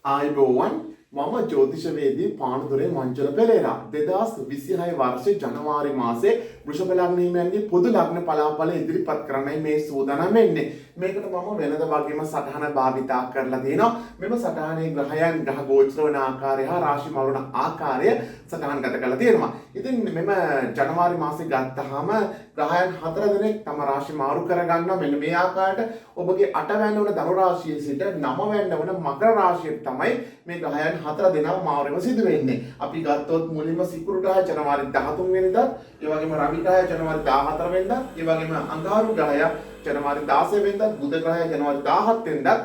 ආයුබෝවන් මම ජ්‍යොතිෂවේදී පානදුරේ මංජල පෙරේරා 2026 වර්ෂයේ ජනවාරි මාසයේ වෘෂභ ලග්න හිමියන්ගේ පොදු ලග්න පලාඵල ඉදිරිපත් කරන්නයි මේ සූදානම් වෙන්නේ. මේකට මම වෙනද වගේම සටහන භාවිතා කරලා තියෙනවා. මෙම සටහනේ ග්‍රහයන් ග්‍රහ ගෝචර වන ආකාරය හා රාශි මවන ආකාරය සටහන්ගත කරලා තියෙනවා. ඉතින් මෙම ජනවාරි මාසයේ ගත්තාම ග්‍රහයන් 4 දෙනෙක් තම රාශි මාරු කරගන්නවා. මෙන්න මේ ආකාරයට ඔබගේ 8 වැන්න වන ධනු රාශියේ සිට 9 වැන්න වන මකර රාශියට තමයි මේ ග්‍රහයන් 4 දෙනා මාරුවීම සිදු වෙන්නේ. අපි ගත්තොත් මුලින්ම සිකුරු ග්‍රහය ජනවාරි 13 වෙනිදා, ඒ වගේම රවි ග්‍රහය ජනවාරි 14 වෙනිදා, ඒ වගේම අඟහරු ග්‍රහය ජනවාරි 16 වෙනිදා, බුධ ග්‍රහය ජනවාරි 17 වෙනිදා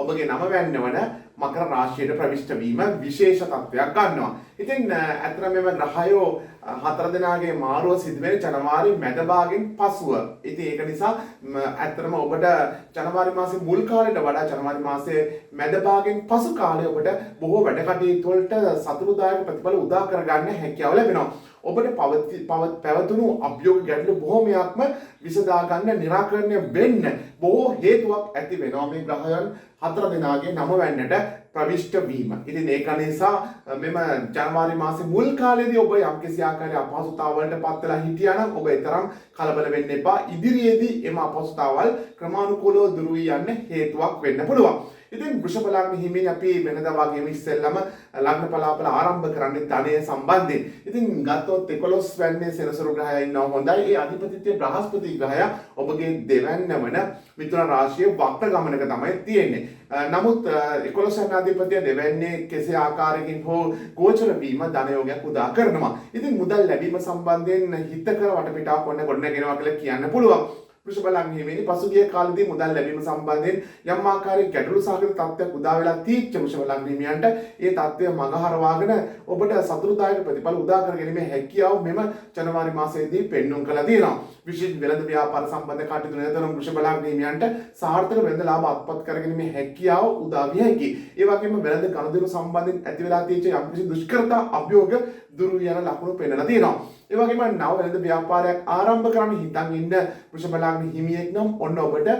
ඔබගේ 9 වැන්න වන මකර රාශියට ප්‍රවිෂ්ඨ වීම විශේෂ තත්වයක් ගන්නවා. ඉතින් අතන මෙම ග්‍රහයෝ 4 දෙනාගේ මාරුව සිදු වෙන ජනවාරි මැද භාගයෙන් පසුව. ඉතින් ඒක නිසා ඇත්තටම ඔබට ජනවාරි මාසයේ මුල් කාලයට වඩා ජනවාරි මාසයේ මැද භාගයෙන් පසු කාලය ඔබට බොහෝ වැඩ කටයුතු වලට සතුටුදායක ප්‍රතිඵල උදා කරගන්න හැකියාව ලැබෙනවා. ඔබට පැවතුණු අභියෝග ගැටලු බොහෝමයක්ම විසඳා ගන්න निराකරණය වෙන්න බොහෝ හේතුවක් ඇති වෙනවා මේ ග්‍රහයන් 4 දෙනාගේ 9 වැන්නට ප්‍රවිෂ්ඨ වීම. ඉතින් ඒක නිසා මෙම ජනවාරි මාසයේ මුල් කාලේදී ඔබ යම්කිසි ආකාරයක අපහසුතාවලට පත් වෙලා හිටියා නම් ඔබ ඊතරම් කලබල වෙන්න එපා. ඉදිරියේදී එම අපහසුතාවල් ක්‍රමානුකූලව දුරු වී යන්න හේතුවක් වෙන්න පුළුවන්. ඉතින් වෘෂභ ලග්න හිමින් අපි වෙනදා වගේම ඉස්සෙල්ලම ලග්න පලාඵල ආරම්භ කරන්නේ ධනය සම්බන්ධයෙන්. ඉතින් ගත්තොත් 11 වැන්නේ සෙනසුරු ග්‍රහය ඉන්නවා හොඳයි. ඒ අධිපතිත්වයේ බ්‍රහස්පති ග්‍රහය ඔබගේ දෙවැන්න වන මිථුන රාශියේ වක්‍ර ගමනක තමයි තියෙන්නේ. නමුත් 11 වෙනි අධිපතිය දෙවැන්නේ කෙසේ ආකාරයකින් හෝ ගෝචර වීම ධනයෝගයක් උදා කරනවා. ඉතින් මුදල් ලැබීම සම්බන්ධයෙන් හිතකර වටපිටාවක් ඔන්න ගොඩනගෙනවා කියලා කියන්න පුළුවන්. වෘෂභ ලග්න හිමියනි පසුගිය කාලෙදී මුදල් ලැබීම සම්බන්ධයෙන් යම් ආකාරයක ගැටලු සහගත තත්ත්වයක් උදා වෙලා තීච්ච වෘෂභ ලග්න හිමියන්ට ඒ තත්ත්වය මගහරවාගෙන ඔබට සතුටුදායක ප්‍රතිඵල උදා කර ගැනීමේ හැකියාව මෙම ජනවාරි මාසයේදී පෙන්වුම් කළා තියෙනවා. විශේෂ වෙළඳ ව්‍යාපාර සම්බන්ධ කටයුතු නිරතවම වෘෂභ ලග්න හිමියන්ට සාර්ථක වෙළඳ ලාභ අත්පත් කර ගැනීමේ හැකියාව උදා විය හැකියි. ඒ වගේම වෙළඳ ගනුදෙනු සම්බන්ධයෙන් ඇති වෙලා තියෙච්ච යම්කිසි දුෂ්කරතා අභියෝග දුරු යන ලකුණු පෙන්වලා තියෙනවා. ඒ වගේම නව වෙළඳ ව්‍යාපාරයක් ආරම්භ කරන්න හිතන් ඉන්න වෘෂභ ලග්න හිමියෙක් නම් ඔන්න ඔබට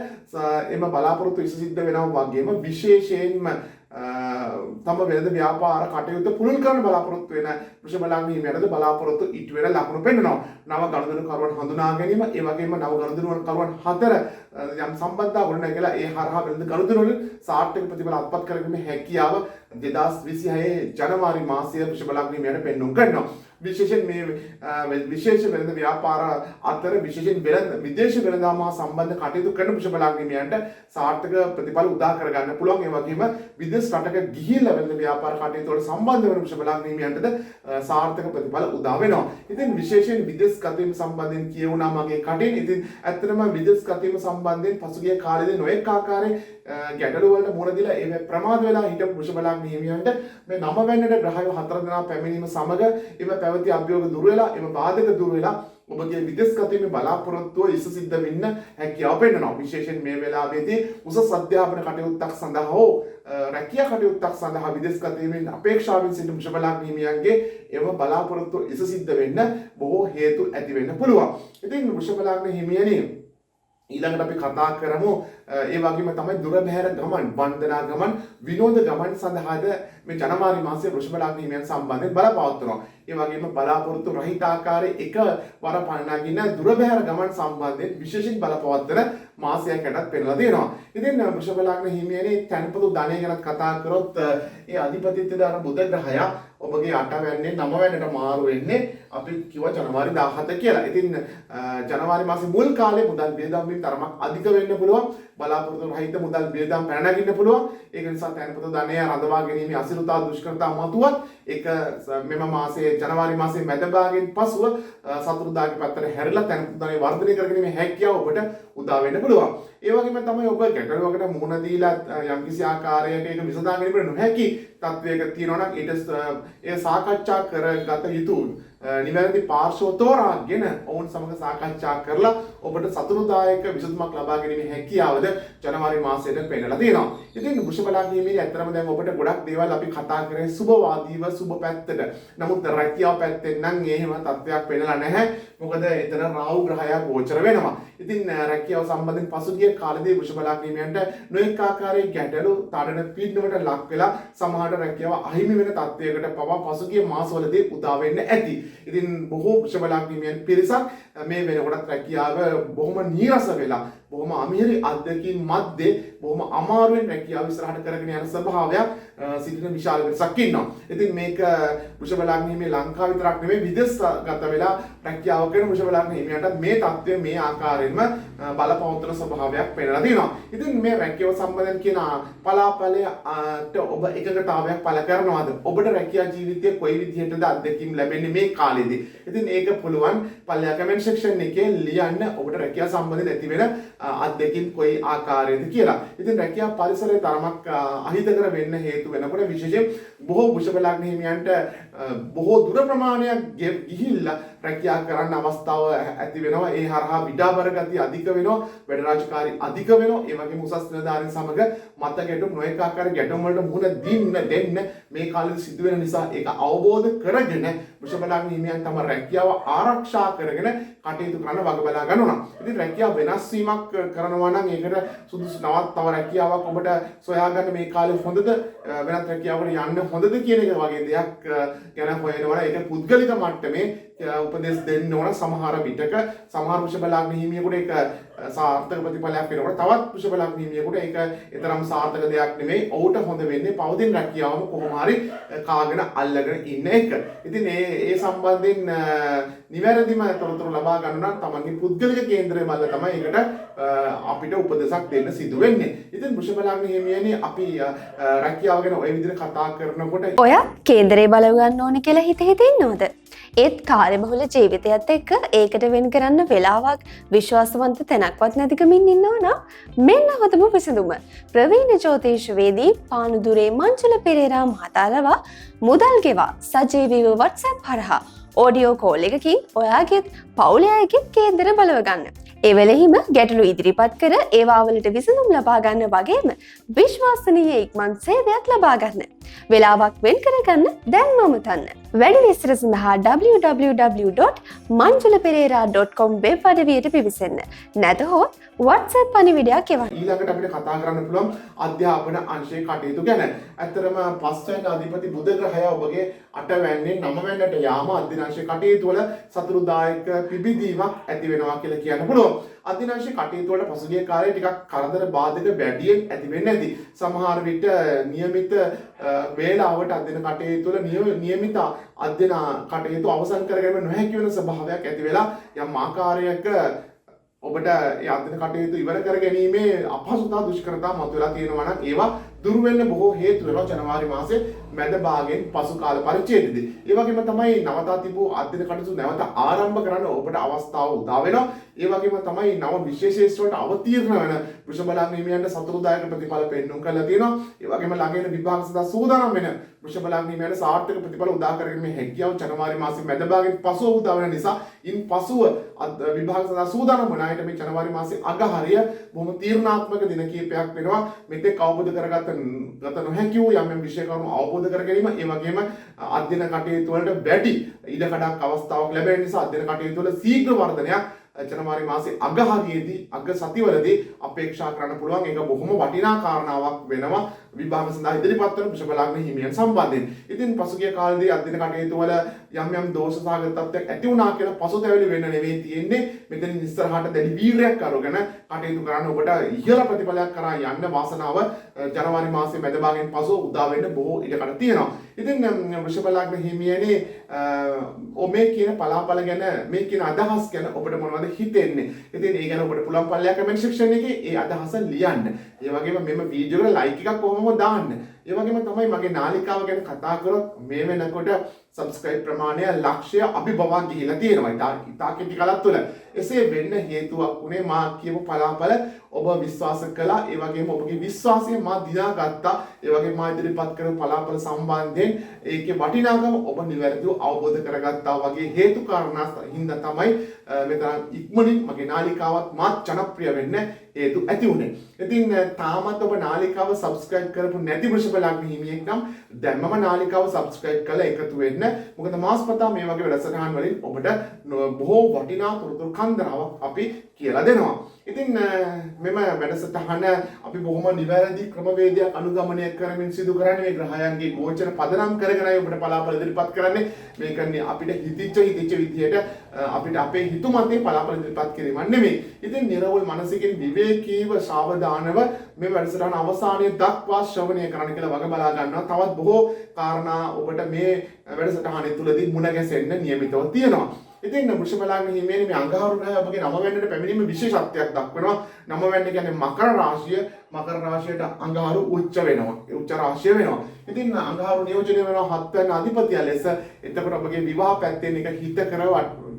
එම බලාපොරොත්තු ඉෂ්ට වෙනවා වගේම විශේෂයෙන්ම තම වෙළඳ ව්‍යාපාර කටයුතු පුළුල් කරන්න බලාපොරොත්තු වෙන වෘෂභ ලග්න හිමියන්ට බලාපොරොත්තු ඉටු වෙන ලකුණු පෙන්වනවා. නව ගනුදෙනු කරුවන් හඳුනා ගැනීම, ඒ වගේම නව ගනුදෙනු කරුවන් 4 යම් සම්බන්ධතා ගොඩනැගලා ඒ හරහා වෙළඳ ගනුදෙනු වලින් සාර්ථක ප්‍රතිඵල අත්පත් කරගැනීමේ හැකියාව 2026 ජනවාරි මාසයේ වෘෂභ ලග්න හිමියන්ට පෙන්වුම් කරනවා. විශේෂයෙන් මේ විශේෂ වෙළඳ ව්‍යාපාර අතර විශේෂයෙන් වෙළඳ විදේශ වෙළඳාම සම්බන්ධ කටයුතු කරන වෘෂභ ලග්න හිමියන්ට සාර්ථක ප්‍රතිඵල උදා කර ගන්න පුළුවන්. ඒ වගේම විදේශ රටක ගිහිල්ලා වෙළඳ ව්‍යාපාර කටයුතු වල සම්බන්ධ වෙන වෘෂභ ලග්න හිමියන්ටද සාර්ථක ප්‍රතිඵල උදා වෙනවා. ඉතින් විශේෂයෙන් විදේශ ගතවීම සම්බන්ධයෙන් කියවුණා මගේ කටින්. ඉතින් ඇත්තටම විදේශ ගතවීම සම්බන්ධයෙන් පසුගිය කාලේදී නොඑක ආකාරයේ ගැටලු වලට මුහුණ දීලා ඒ ප්‍රමාද වෙලා හිටපු වෘෂභ ලග්න හිමියන්ට මේ 9 වෙනිදා ග්‍රහයෝ 4 දෙනා පැමිණීම සමග එම පැවති අභියෝග දුර වෙලා එම බාධක දුර වෙලා ඔබගේ විදේශ ගතීමේ බලාපොරොත්තුව ඉෂ්ට සිද්ධ වෙන්න හැකියාව පෙන්වනවා. විශේෂයෙන් මේ වෙලාවේදී උසස් අධ්‍යාපන කටයුත්තක් සඳහා හෝ රැකියා කටයුත්තක් සඳහා විදේශ ගතීමේ අපේක්ෂාවෙන් සිටින වෘෂභ ලග්න හිමියන්ගේ එම බලාපොරොත්තුව ඉෂ්ට සිද්ධ වෙන්න බොහෝ හේතු ඇති වෙන්න පුළුවන්. ඉතින් වෘෂභ ලග්න හිමියනි ඊළඟට අපි කතා කරමු ඒ වගේම තමයි දුර බැහැර ගමන්, වන්දනා ගමන්, විනෝද ගමන් සඳහාද මේ ජනවාරි මාසයේ වෘෂභ ලග්න හිමියන් සම්බන්ධයෙන් බලපවත්වනවා. ඒ වගේම බලාපොරොත්තු රහිත ආකාරයේ එකවර පණනගින දුර බැහැර ගමන් සම්බන්ධයෙන් විශේෂයෙන් බලපවත්වන මාසයකටත් පෙන්නලා තියෙනවා. ඉතින් වෘෂභ ලග්න හිමියනේ තනපතු ධනය ගැන කතා කරොත් ඒ අධිපතිත්වයට අර බුධ ග්‍රහය ඔබගේ 8 වැන්නේ 9 වැන්නට මාරු වෙන්නේ අපි කිව්වා ජනවාරි 17 කියලා. ඉතින් ජනවාරි මාසයේ මුල් කාලේ මුදල් බියදම් වලින් තරමක් අධික වෙන්න පුළුවන්. බලාපොරොත්තු රහිත මුදල් බියදම් පැනනගින්න පුළුවන්. ඒක නිසා තනපතු ධනය රඳවා ගැනීම අසිරුතා දුෂ්කරතා මතුවත් ඒක මෙම මාසයේ ජනවාරි මාසයේ මැද භාගයෙන් පසුව සතුරුදායක පැත්තට හැරිලා තනපතු ධනය වර්ධනය කරගැනීමේ හැකියාව ඔබට උදා වෙන්න පුළුවන්. ඒ වගේම තමයි ඔබ ගැටලුවකට මුහුණ දීලා යම්කිසි ආකාරයක ඒක විසඳා ගැනීමට නොහැකි තත්වයක තියෙනවා නම් ඊට ඒ සාකච්ඡා කරගත යුතු නිවැරදි පාර්ශ්ව තෝරාගෙන ඔවුන් සමග සාකච්ඡා කරලා ඔබට සතුටුදායක විසඳුමක් ලබා ගැනීමේ හැකියාවද ජනවාරි මාසයේ පෙන්නලා තියෙනවා. ඉතින් වෘෂභ ලග්න හිමියනි ඇත්තටම දැන් ඔබට ගොඩක් දේවල් අපි කතා කරේ සුබවාදීව සුබ පැත්තට. නමුත් රැකියාව පැත්තෙන් නම් එහෙම තත්ත්වයක් පෙන්නලා නැහැ. මොකද එතන රාහු ග්‍රහය ගෝචර වෙනවා. ඉතින් රැකියාව සම්බන්ධයෙන් පසුගිය කාලේදී වෘෂභ ලග්නීමයන්ට නොඑක ආකාරයේ ගැටලු තරණ පීඩනකට ලක් වෙලා සමහරට රැකියාව අහිමි වෙන තත්ත්වයකට පවා පසුගිය මාසවලදී උදා වෙන්න ඇති. ඉතින් බොහෝ වෘෂභ ලග්නීමයන් පිරිසක් මේ වෙනකොටත් රැකියාව බොහොම නීරස වෙලා බොහොම අමිහිරි අත්දැකීම් මැද්දේ බොහොම අමාරුවෙන් රැකියාව ඉස්සරහට කරගෙන යන ස්වභාවයක් සිටින විශාල පිරිසක් ඉන්නවා. ඉතින් මේක වෘෂභ ලග්නීමේ ලංකාව විතරක් නෙමෙයි විදේශගත වෙලා රැකියාව කරන වෘෂභ ලග්නීමයන්ට මේ தත්ත්වය මේ ආකාරයෙන්ම බලපවත්වන ස්වභාවයක් පෙන්නලා තියෙනවා. ඉතින් මේ රැකියාව සම්බන්ධයෙන් කියන පලාපලයට ඔබ එකඟතාවයක් පළ කරනවාද? ඔබට රැකියා ජීවිතයේ කොයි විදිහටද අත්දැකීම් ලැබෙන්නේ මේ කාලෙදී? ඉතින් ඒක පුළුවන් පල්ලා කමෙන්ට් සෙක්ෂන් එකේ ලියන්න ඔබට රැකියාව සම්බන්ධයෙන් ඇති වෙන අත්දැකීම් කොයි ආකාරයේද කියලා. ඉතින් රැකියාව පරිසරය තරමක් අහිතකර වෙන්න හේතු වෙනකොට විශේෂයෙන් බොහෝ වෘෂභ ලග්න හිමියන්ට බොහෝ දුර ප්‍රමාණයක් ගිහිල්ලා රැකියාව කරන්න අවස්ථාව ඇති වෙනවා. ඒ හරහා විඩාබර ගතිය අධික වෙනවා, වැඩ රාජකාරී අධික වෙනවා. ඒ වගේම උසස් නිලධාරීන් සමග මත ගැටුම් නොඑක ආකාර ගැටුම් වලට මුහුණ දෙන්න මේ කාලෙදි සිදු වෙන නිසා ඒක අවබෝධ කරගෙන වෘෂභ ලග්න හිමියන් තම රැකියාව ආරක්ෂා කරගෙන කටයුතු කරන්න වග බලා ගන්නවා. ඉතින් රැකියාව වෙනස් වීමක් කරනවා නම් ඒකට සුදුසු තව රැකියාවක් ඔබට සොයාගන්න මේ කාලේ හොඳද වෙනත් රැකියාවකට යන්න හොඳද කියන එක වගේ දෙයක් ගැන හොයනවා. ඒක පුද්ගලික මට්ටමේ උපදෙස් දෙන්න ඕන. සමහර විටක සමහර වෘෂභ ලග්න හිමියෙකුට ඒක සාර්ථක ප්‍රතිඵලයක් වෙනකොට තවත් වෘෂභ ලග්න හිමියෙකුට ඒක ඊතරම් සාර්ථක දෙයක් නෙමෙයි. ඔහුට හොඳ වෙන්නේ පවතින රැකියාවම කොහොම හරි කාගෙන අල්ලගෙන ඉන්න එක. ඉතින් ඒ සම්බන්ධයෙන් නිවැරදිම තොරතුරු ලබා ගන්න නම් තමන්ගේ පුද්ගලික කේන්දරය මල්ල තමයි ඒකට අපිට උපදෙසක් දෙන්න සිදු වෙන්නේ. ඉතින් වෘෂභ ලග්න හිමියනේ අපි රැකියාව ගැන ওই විදිහට කතා කරනකොට ඔයා කේන්දරේ බලව ගන්න ඕනේ කියලා හිතෙන්නවද? ඒත් කාර්යබහුල ජීවිතයත් එක්ක ඒකට වෙන් කරන්න වෙලාවක් විශ්වාසවන්ත තැනක්වත් නැතිකමින් ඉන්නවා නම් මෙන්න හොඳම විසඳුම. ප්‍රවීණ ජ්‍යොතිෂවේදී පානුදුරේ මංජුල පෙරේරා මහතාලවා මුදල් ගෙවා සජීවීව WhatsApp හරහා ඔඩියෝ කෝල් එකකින් ඔයාගෙත් පවුලේ අයගෙත් කේන්දර බලව ගන්න. ඒ වෙලෙහිම ගැටලු ඉදිරිපත් කර ඒවා වලට විසඳුම් ලබා ගන්න වගේම විශ්වාසනීය ඉක්මන් සේවයක් ලබා ගන්න. වෙලාවක් වෙන් කරගන්න දැන්ම අමතන්න. වැඩි විස්තර සඳහා www.manjulaperera.com වෙබ් අඩවියට පිවිසෙන්න. නැතහොත් WhatsApp පණිවිඩයක් එවන්න. ඊළඟට අපිට කතා කරන්න පුළුවන් අධ්‍යාපන අංශයේ කටයුතු ගැන. ඇත්තරම පස්වැනි අධිපති බුධ ග්‍රහය ඔබගේ අටවැන්නේ නවවැන්නට යාම අධ්‍යනාංශයේ කටයුතු වල සතුරුදායක පිබිදීමක් ඇති වෙනවා කියලා කියන්න පුළුවන්. අධ්‍යනාංශයේ කටයුතු වල පසුගිය කාලේ ටිකක් කරදර බාධක වැඩියෙන් ඇති වෙන්නේ නැති. සමහර විට નિયમિત වේලාවට අධ්‍යයන කටයුතු වල નિયમિત අධ්‍යයන කටයුතු අවසන් කරගන්න නොහැකි වෙන ස්වභාවයක් ඇති වෙලා යම් ආකාරයක ඔබට ඒ අධ්‍යයන කටයුතු ඉවර කර ගැනීමේ අපහසුතාව දුෂ්කරතා මතුවලා තියෙනවා නම් ඒවා දුරු වෙන්න බොහෝ හේතු වෙනවා ජනවාරි මාසයේ මැද භාගයෙන් පසු කාල පරිච්ඡේදයේදී. ඒ වගේම තමයි නවතා තිබූ අධ්‍යයන කටයුතු නැවත ආරම්භ කරන්න ඔබට අවස්ථාව උදා වෙනවා. ඒ වගේම තමයි නව විශේෂ වලට අවතීර්ණ වෙන වෘෂභ ලග්න හිමියන්ට සතුරුදායක ප්‍රතිඵල පෙන්වුම් කරලා තියෙනවා. ඒ වගේම ළඟින විභාග සඳහා සූදානම් වෙන වෘෂභ ලග්න හිමියන්ට සාර්ථක ප්‍රතිඵල උදා කරගෙන මේ හැකියාව ජනවාරි මාසයේ මැද භාගයෙන් පසුව උදා වෙන නිසා ඉන් පසුව විභාග සඳහා සූදානම් වන අයට මේ ජනවාරි මාසයේ අග හරිය බොහොම තීරණාත්මක දින කිහිපයක් වෙනවා. මෙතෙක් අවබෝධ කරගත නොහැකි වූ යම් විෂය කරුණු අවබෝධ කර ගැනීම, ඒ වගේම අධ්‍යයන කටයුතු වලට වැඩි ඉඩකඩක් අවස්ථාවක් ලැබෙන නිසා අධ්‍යයන කටයුතු වල ශීඝ්‍ර වර්ධනයක් ජනවාරි මාසයේ අග හරියේදී අග සතිවලදී අපේක්ෂා කරන්න පුළුවන්. ඒක බොහොම වටිනා කාරණාවක් වෙනවා විභාග සඳහා ඉදිරිපත් වන වෘෂභ ලග්න හිමියන් සම්බන්ධයෙන්. ඉතින් පසුගිය කාලේදී අධ්‍යයන කටයුතු වල යම් දෝෂ සහගත තත්ත්වයක් ඇති වුණා කියලා පසුතැවිලි වෙන්න නෙවෙයි තියෙන්නේ. මෙතන ඉස්සරහට දැඩි වීරයක් අරගෙන කටයුතු කරන්න ඔබට ඉහළ ප්‍රතිඵලයක් කරා යන්න වාසනාව ජනවාරි මාසයේ මැද භාගයෙන් පසු උදා වෙන්න බොහෝ ඉඩකඩ තියෙනවා. ඉතින් වෘෂභ ලග්න හිමියනේ මේ කියන පලාපල ගැන මේ කියන අදහස් ගැන ඔබට මොනවද හිතෙන්නේ? ඉතින් ඒ ගැන ඔබට පුළුවන් පල්ලෙහා කමෙන්ට් සෙක්ෂන් එකේ ඒ අදහස ලියන්න. ඒ වගේම මෙම වීඩියෝ එකට ලයික් එකක් කොහොමද දාන්න. ඒ වගේම තමයි මගේ නාලිකාව ගැන කතා කරොත් මේ වෙනකොට සබ්ස්ක්‍රයිබ් ප්‍රමාණය ලක්ෂය අභිබවා ගිහිලා තියෙනවා. ඉතා කෙටි කාලයක් තුළ එසේ වෙන්න හේතුවක් උනේ මා කියපු පලාපල ඔබ විශ්වාස කළා. ඒ වගේම ඔබගේ විශ්වාසය මා දිනාගත්තා. ඒ වගේම මා ඉදිරිපත් කරපු පලාපල සම්බන්ධයෙන් ඒකේ වටිනාකම ඔබ නිවැරදිව අවබෝධ කරගත්තා වගේ හේතු කාරණා හින්දා තමයි මෙතන ඉක්මනින් මගේ නාලිකාවත් මාත් ජනප්‍රිය වෙන්න හේතු ඇති වුණේ. ඉතින් තාමත් ඔබ නාලිකාව සබ්ස්ක්‍රයිබ් කරපු නැති වෘෂභ වෘෂභ ලග්න හිමියෙක් නම් දැන්මම නාලිකාව subscribe කරලා එකතු වෙන්න. මොකද මාසපතා මේ වගේ වැඩසටහන් වලින් ඔබට බොහෝ වටිනා තොරතුරු කන්දරාවක් අපි කියලා දෙනවා. ඉතින් මෙම වැඩසටහන අපි බොහොම නිවැරදි ක්‍රමවේදයක් අනුගමනය කරමින් සිදු කරන්නේ. මේ ග්‍රහයන්ගේ ගෝචර පදනම් කරගෙනයි ඔබට බලාපොරොත්තු ඉදිරිපත් කරන්නේ. මේකන්නේ අපිට හිතිච්ච විදිහට අපිට අපේ හිතුමතේ බලාපොරොත්තු ඉදිරිපත් කිරීමක් නෙමෙයි. ඉතින් නිර්වෝල් මනසකින් විවේකීව සාවධානව මේ වැඩසටහන අවසානයේ දක්වා ශ්‍රවණය කරන්න කියලා වග බලා ගන්නවා. තවත් බොහෝ කාරණා ඔබට මේ වැඩසටහන තුළදී මුණ ගැසෙන්න නියමිතව තියෙනවා. ඉතින් වෘෂභ ලග්න හිමියනි මේ අඟහරු ග්‍රහය ඔබගේ නව වෙන්නට පැමිණීම විශේෂත්වයක් දක්වනවා. නව වෙන්න කියන්නේ මකර රාශිය. මකර රාශියට අඟහරු උච්ච වෙනවා. උච්ච රාශිය වෙනවා. ඉතින් අඟහරු නියෝජනය වෙනවා 7 වෙනි අධිපතිය ලෙස. එතකොට ඔබගේ විවාහ පැත්තෙන් එක හිතකර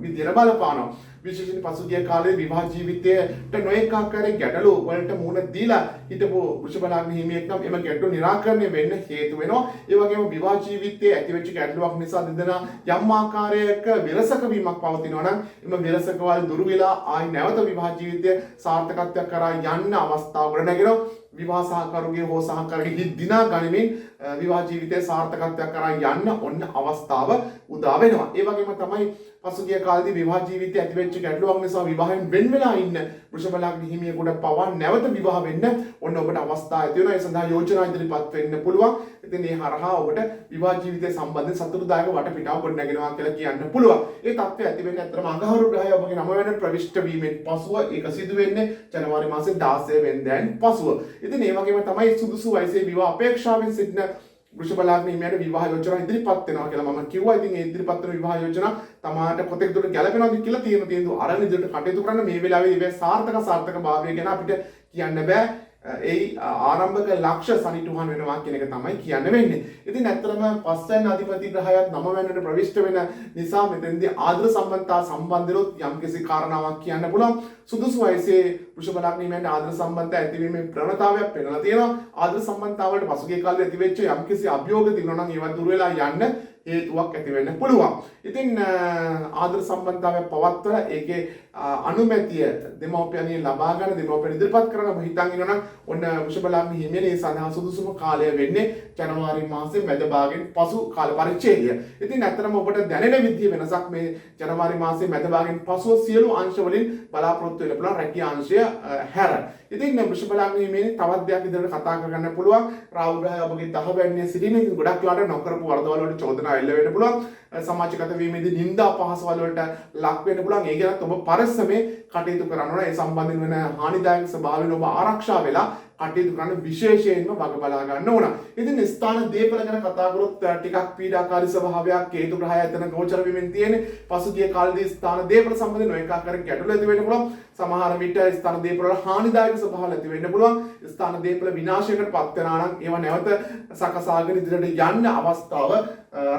විදියට බලපානවා. විශේෂයෙන් පසුගිය කාලේ විවාහ ජීවිතයට නොඑක ආකාරයේ ගැටලු වලට මුහුණ දීලා හිටපු වෘෂභ ලග්න හිමියෙක් නම් එම ගැටලු निराකරණය වෙන්න හේතු වෙනවා. ඒ වගේම විවාහ ජීවිතයේ ඇතිවෙච්ච ගැටලුවක් නිසා දෙදෙනා යම් ආකාරයක විරසක වීමක් පවතිනවා නම් එම විරසකවල් දුරු වෙලා ආයි නැවත විවාහ ජීවිතය සාර්ථකත්වයක් කරා යන්න අවස්ථාව ගොඩනගෙනවා. විවාහ සහකරුගේ හෝ සහකරුගේ හිත් දිනා ගනිමින් විවාහ ජීවිතයේ සාර්ථකත්වයක් කරා යන්න ඔන්න අවස්ථාව උදා වෙනවා. ඒ වගේම තමයි පසුගිය කාලේදී විවාහ ජීවිතයේ ඇතිවෙච්ච ගැටලුවක් නිසා විවාහයෙන් වෙන් වෙලා ඉන්න වෘෂභ ලග්න හිමියෙකුට පවා නැවත විවාහ වෙන්න ඔන්න ඔබට අවස්ථාව ඇති වෙනවා. ඒ සඳහා යෝජනා ඉදිරිපත් වෙන්න පුළුවන්. ඉතින් මේ හරහා ඔබට විවාහ ජීවිතය සම්බන්ධ සතුටුදායක වටපිටාව ගොඩනගෙනවා කියලා කියන්න පුළුවන්. ඒ තත්ත්වය ඇති වෙන්නේ අතරම අඟහරු ග්‍රහය ඔබගේ 9 වෙනිදා ප්‍රවිෂ්ඨ වීමෙන් පසුව ඒක සිදු වෙන්නේ ජනවාරි මාසේ 16 වෙනිදාන් පසුව. ඉතින් ඒ වගේම තමයි සුදුසු වයසේ විවාහ අපේක්ෂාවෙන් සිටින වෘෂභ ලග්න හිමියන්ට විවාහ යෝජනා ඉදිරිපත් වෙනවා කියලා මම කිව්වා. ඉතින් ඒ ඉදිරිපත් වෙන විවාහ යෝජනා තමාට කොතෙක් දුරට ගැලපෙනවද කියලා තීන්දුව අරගෙන ඉදිරියට කටයුතු කරන්න. මේ වෙලාවේ ඉවේ සාර්ථක භාවය ගැන අපිට කියන්න බෑ. ඒ ආරම්භක ලක්ෂ්‍ය සනිටුහන් වෙනවා කියන එක තමයි කියන්න වෙන්නේ. ඉතින් ඇත්තටම පස්වෙනි අධිපති ග්‍රහයත් 9 වෙනිදාට ප්‍රවිෂ්ඨ වෙන නිසා මෙතෙන්දී ආදර සම්බන්ධතා සම්බන්ධලොත් යම්කිසි කාරණාවක් කියන්න පුළුවන්. සුදුසු වයසේ වෘෂභ ලග්න හිමියන්ට ආදර සම්බන්ධතා ඇතිවීමේ ප්‍රවණතාවයක් පෙන්වලා තියෙනවා. ආදර සම්බන්ධතාවලට පසුගිය කාලේ ඇතිවෙච්ච යම්කිසි අභියෝග තිබුණා නම් ඒවා දුර වෙලා යන්න හේතුවක් ඇති වෙන්න පුළුවන්. ඉතින් ආදර සම්බන්ධතාවය පවත්වලා ඒකේ අනුමැතිය දෙමව්පියන්ගෙන් ලබා ගන්න දෙමව්පියන් ඉදිරිපත් කරන ඔබ හිතන් ඉන්නවා නම් ඔන්න වෘෂභ ලග්න හිමියනේ සඳහා සුදුසුම කාලය වෙන්නේ ජනවාරි මාසයේ මැද භාගයෙන් පසු කාල පරිච්ඡේදය. ඉතින් ඇත්තටම ඔබට දැනෙන විදිය වෙනසක් මේ ජනවාරි මාසයේ මැද භාගයෙන් පසුව සියලු අංශ වලින් බලාපොරොත්තු වෙන්න පුළුවන් රැකියා අංශය හැර. ඉතින් වෘෂභ ලග්න හිමියනේ තවත් දෙයක් ඉදිරියට කතා කරගන්න පුළුවන්. රාහු ග්‍රහය ඔබගේ 10 වෙනිදා සිටින ඉතින් ගොඩක් වෙලාට නොකරපු වරදවල් වලට චෝදනා එල්ල වෙන්න පුළුවන්. සමාජගත වීමේදී නිന്ദා අපහාසවල වලට ලක් වෙන්න පුළුවන්. ඒ ගැනත් ඔබ පරිස්සමෙන් කටයුතු කරන්න ඕන. ඒ සම්බන්ධයෙන් වෙන හානිදායක ස්වභාවයෙන් ඔබ ආරක්ෂා වෙලා කටයුතු කරන්න විශේෂයෙන්ම වග බලා ගන්න ඕන. ඉතින් ස්ථාන දීපල ගැන කතා කරොත් ටිකක් පීඩාකාරී ස්වභාවයක් හේතු ග්‍රහය එතන ගෝචර වෙමින් තියෙන්නේ. පසුගිය කාලේදී ස්ථාන දීපල සම්බන්ධයෙන් නොඑක ආකාරයෙන් ගැටලු ඇති වෙන්න පුළුවන්. සමහර විට ස්ථාන දීපල වල හානිදායක ස්වභාවය ඇති වෙන්න පුළුවන්. ස්ථාන දීපල විනාශයකට පත් වෙනවා නම් ඒවා නැවත සකසාගෙන ඉදිරියට යන්න අවස්ථාව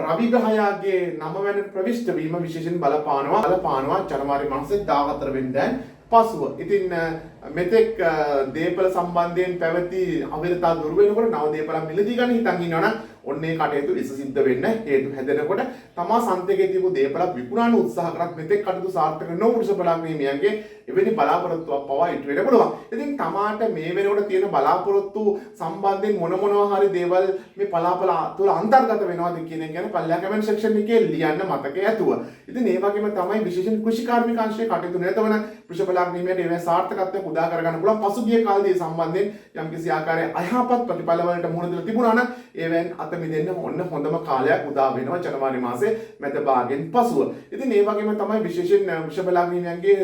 රවි ග්‍රහයාගේ 9 වෙනි ප්‍රවිෂ්ඨ වීම විශේෂයෙන් බලපානවා ජනවාරි මාසේ 14 වෙනිදා පසුව. ඉතින් මෙතෙක් දීපල සම්බන්ධයෙන් පැවති අවිරතා දුර වෙනකොට නව දීපලක් මිලදී ගන්න හිතන් ඉන්නවනම් ඔන්නේ කටයුතු ඉස සිද්ධ වෙන්න හේතු හැදෙනකොට තමා සන්තකයේ තිබු දීපලක් විකුණන්න උත්සාහ කරත් මෙතෙක් කටයුතු සාර්ථක නොවු වෘෂභ ලග්න හිමියන්ගේ එවැනි බලාපොරොත්තුවක් පවා ඉටු වෙන්න පුළුවන්. ඉතින් තමාට මේ වෙනකොට තියෙන බලාපොරොත්තු සම්බන්ධයෙන් මොනවා හරි දේවල් මේ බලාපොල තුළ අන්තර්ගත වෙනවද කියන එක ගැන පල්ලා කමෙන්ට් සෙක්ෂන් එකේ ලියන්න මතකයේ ඇතුව. ඉතින් ඒ වගේම තමයි විශේෂයෙන් කෘෂිකාර්මික අංශයේ කටයුතු නිරතවන වෘෂභ ලග්න හිමියන්ට ඒ සාර්ථකත්වයක් උදා කරගන්න පුළුවන්. පසුගිය කාලේ සම්බන්ධයෙන් යම්කිසි ආකාරයේ අයහපත් ප්‍රතිඵල වලට මුහුණ දෙලා තිබුණා නම් ඒවෙන් අත මිදෙන්න ඔන්න හොඳම කාලයක් උදා වෙනවා ජනවාරි මාසේ මැද භාගයෙන් පසුව. ඉතින් ඒ වගේම තමයි විශේෂයෙන් වෘෂභ ලග්න හිමියන්ගේ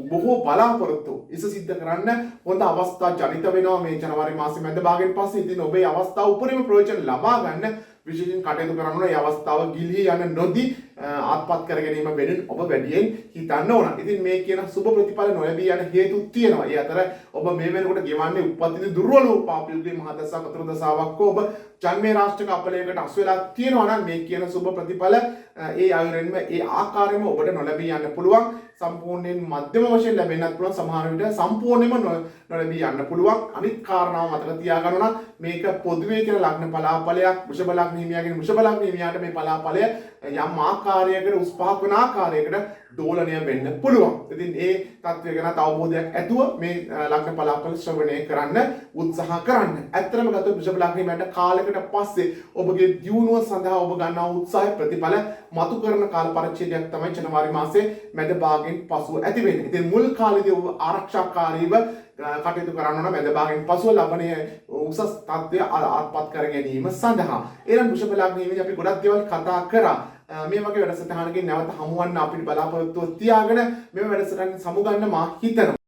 බොහෝ බලාපොරොත්තු ඉස සිද්ධ කරන්න හොඳ අවස්ථා ජනිත වෙනවා මේ ජනවාරි මාසේ මැද භාගයෙන් පස්සේ. ඉතින් ඔබේ අවස්ථාව උපරිම ප්‍රයෝජන ලබා ගන්න විශේෂයෙන් කටයුතු කරන්න ඕන. ඒ අවස්ථාව ගිලිහි යන නොදී ආත්පත් කර ගැනීම වෙනුවෙන් ඔබ වැඩියෙන් හිතන්න ඕන. ඉතින් මේ කියන සුබ ප්‍රතිඵල නොලැබී යන හේතු තියෙනවා. ඒ අතර ඔබ මේ වෙනකොට ගෙවන්නේ උප්පත්තියේ දුර්වල වූ පාපියුගේ මහදසා කතර දසාවක් ඔබ ජන්මේ රාෂ්ට්‍රක අපලයකට අස් වෙලා තියෙනවා නම් මේ කියන සුබ ප්‍රතිඵල ඒ අයුරින්ම ඒ ආකාරයෙන්ම ඔබට නොලැබී යන්න පුළුවන්. සම්පූර්ණයෙන් මධ්‍යම වශයෙන් ලැබෙන්නත් පුළුවන්. සමහර විට සම්පූර්ණයෙන්ම නොලැබී යන්න පුළුවන්. අනිත් කාරණාව මතක තියාගන්න ඕන මේක පොදුවේ කියන ලග්න පලාපලයක්. වෘෂභ ලග්න හිමියාගේ වෘෂභ ලග්න හිමියාට මේ පලාපලය යම් ආකාරයකට උස් පහක් වෙන ආකාරයකට දෝලනය වෙන්න පුළුවන්. ඉතින් ඒ තත්ත්වය ගැන අවබෝධයක් ඇතුව මේ ලග්න පලාපල ශ්‍රවණය කරන්න උත්සාහ කරන්න. ඇත්තටම ගත්තොත් වෘෂභ ලග්නෙට කාලයකට පස්සේ ඔබගේ දියුණුව සඳහා ඔබ ගන්නා උත්සාහය ප්‍රතිඵල මතු කරන කාල පරිච්ඡේදයක් තමයි ජනවාරි මාසයේ මැද භාගයෙන් පසුව ඇති වෙන්නේ. ඉතින් මුල් කාලේදී ඔබ ආරක්ෂාකාරීව කටයුතු කරන්න ඕන මැද භාගයෙන් පසුව ලබන උසස් තත්ත්වය අත්පත් කර ගැනීම සඳහා. ඊළඟ වෘෂභ ලග්නෙදී අපි ගොඩක් දේවල් කතා කරා. මේ වගේ වැඩසටහනකින් නැවත හමුවන්න අපිට බලාපොරොත්තුව තියාගෙන මේ වැඩසටහන සමුගන්න මා හිතනවා.